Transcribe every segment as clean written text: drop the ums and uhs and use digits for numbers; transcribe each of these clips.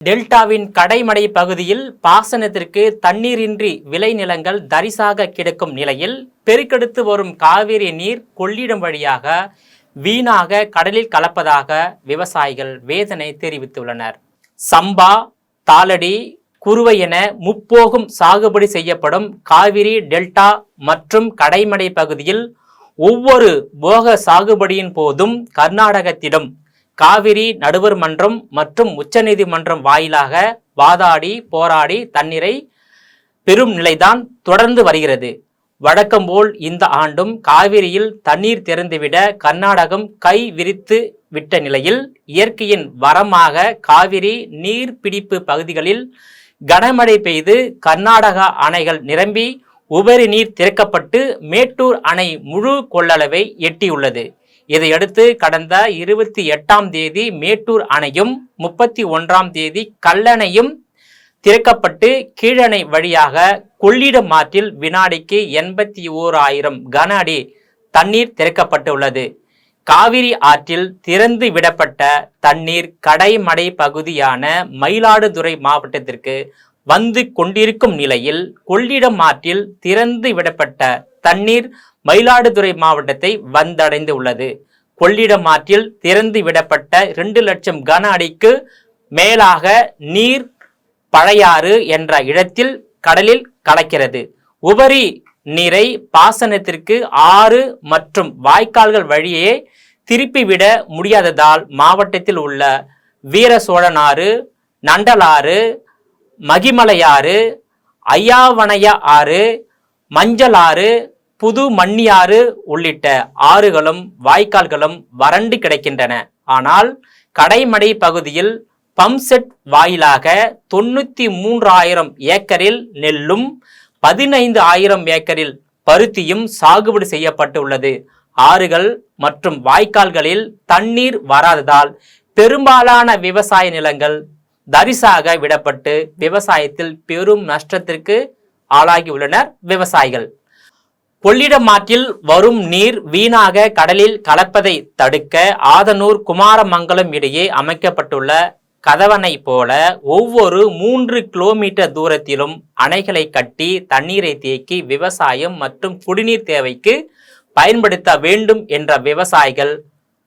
டெல்டாவின் கடைமடை பகுதியில் பாசனத்திற்கு தண்ணீரின்றி விளைநிலங்கள் தரிசாக கிடக்கும் நிலையில் பெருக்கெடுத்து வரும் காவிரி நீர் கொள்ளிடம் வழியாக வீணாக கடலில் கலப்பதாக விவசாயிகள் வேதனை தெரிவித்துள்ளனர். சம்பா, தாளடி, குறுவை என முப்போகம் சாகுபடி செய்யப்படும் காவிரி டெல்டா மற்றும் கடைமடை பகுதியில் ஒவ்வொரு போக சாகுபடியின் போதும் கர்நாடகத்திடம் காவிரி நடுவர் மன்றம் மற்றும் உச்சநீதிமன்றம் வாயிலாக வாதாடி போராடி தண்ணீரை பெரும் நிலைதான் தொடர்ந்து வருகிறது. வழக்கம்போல் இந்த ஆண்டும் காவிரியில் தண்ணீர் திறந்துவிட கர்நாடகம் கை விரித்து விட்ட நிலையில் இயற்கையின் வரமாக காவிரி நீர்பிடிப்பு பகுதிகளில் கனமழை பெய்து கர்நாடக அணைகள் நிரம்பி உபரி நீர் திறக்கப்பட்டு மேட்டூர் அணை முழு கொள்ளளவை எட்டியுள்ளது. இதையடுத்து கடந்த 28ஆம் தேதி மேட்டூர் அணையும் 31ஆம் தேதி கல்லணையும் திறக்கப்பட்டு கீழணை வழியாக கொள்ளிடம் ஆற்றில் வினாடிக்கு 81,000 கன அடி தண்ணீர் திறக்கப்பட்டுள்ளது. காவிரி ஆற்றில் திறந்து விடப்பட்ட தண்ணீர் கடைமடை பகுதியான மயிலாடுதுறை மாவட்டத்திற்கு வந்து கொண்டிருக்கும் நிலையில் கொள்ளிடம் ஆற்றில் திறந்து விடப்பட்ட தண்ணீர் மயிலாடுதுறை மாவட்டத்தை வந்தடைந்து உள்ளது. கொள்ளிடம் ஆற்றில் திறந்து விடப்பட்ட 2 லட்சம் கன அடிக்கு மேலாக நீர் பழையாறு என்ற இடத்தில் கடலில் கலக்கிறது. உபரி நீரை பாசனத்திற்கு ஆறு மற்றும் வாய்க்கால்கள் வழியே திருப்பிவிட முடியாததால் மாவட்டத்தில் உள்ள வீரசோழனாறு, நண்டலாறு, மகிமலையாறு, ஐயாவணைய ஆறு, மஞ்சளாறு, புது மண்ணியாறு உள்ளிட்ட ஆறுகளும் வாய்க்கால்களும் வறண்டு கிடக்கின்றன. ஆனால் கடைமடை பகுதியில் பம்ப்செட் வாயிலாக 93,000 ஏக்கரில் நெல்லும் 15,000 ஏக்கரில் பருத்தியும் சாகுபடி செய்யப்பட்டுள்ளது. ஆறுகள் மற்றும் வாய்க்கால்களில் தண்ணீர் வராததால் பெரும்பாலான விவசாய நிலங்கள் தரிசாக விடப்பட்டு விவசாயத்தில் பெரும் நஷ்டத்திற்கு ஆளாகியுள்ளனர் விவசாயிகள். கொள்ளிடம் ஆற்றில் வரும் நீர் வீணாக கடலில் கலப்பதை தடுக்க ஆதனூர் குமாரமங்கலம் இடையே அமைக்கப்பட்டுள்ள கதவணை போல ஒவ்வொரு 3 கிலோமீட்டர் தூரத்திலும் அணைகளை கட்டி தண்ணீரை தேக்கி விவசாயம் மற்றும் குடிநீர் தேவைக்கு பயன்படுத்த வேண்டும் என்ற விவசாயிகள்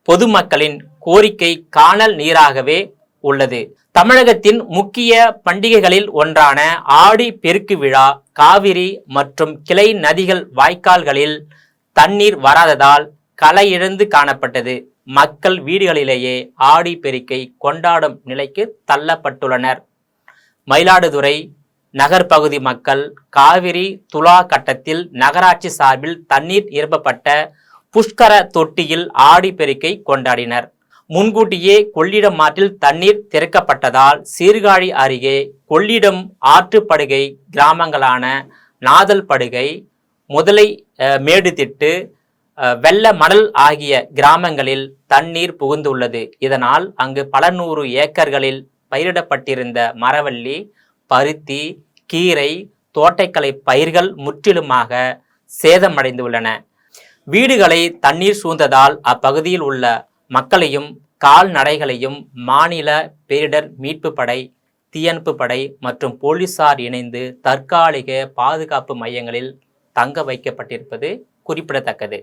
பொதுமக்களின் கோரிக்கை கானல் நீராகவே உள்ளது. தமிழகத்தின் முக்கிய பண்டிகைகளில் ஒன்றான ஆடி பெருக்கு விழா காவிரி மற்றும் கிளை நதிகள் வாய்க்கால்களில் தண்ணீர் வராததால் களை இழந்து காணப்பட்டது. மக்கள் வீடுகளிலேயே ஆடி பெருக்கை கொண்டாடும் நிலைக்கு தள்ளப்பட்டுள்ளனர். மயிலாடுதுறை நகர்பகுதி மக்கள் காவிரி துலா கட்டத்தில் நகராட்சி சார்பில் தண்ணீர் நிரப்பப்பட்ட புஷ்கர தொட்டியில் ஆடி பெருக்கை கொண்டாடினர். முன்கூட்டியே கொள்ளிடம் ஆற்றில் தண்ணீர் திறக்கப்பட்டதால் சீர்காழி அருகே கொள்ளிடம் ஆற்றுப்படுகை கிராமங்களான நாதல் படுகை, முதலை மேடுதிட்டு, வெள்ள மணல் ஆகிய கிராமங்களில் தண்ணீர் புகுந்துள்ளது. இதனால் அங்கு பல 100 ஏக்கர்களில் பயிரிடப்பட்டிருந்த மரவள்ளி, பருத்தி, கீரை, தோட்டக்கலை பயிர்கள் முற்றிலுமாக சேதமடைந்துள்ளன. வீடுகளை தண்ணீர் சூழ்ந்ததால் அப்பகுதியில் உள்ள மக்களையும் கால்நடைகளையும் மாநில பேரிடர் மீட்பு படை, தீயணைப்பு படை மற்றும் போலீசார் இணைந்து தற்காலிக பாதுகாப்பு மையங்களில் தங்க வைக்கப்பட்டிருப்பது குறிப்பிடத்தக்கது.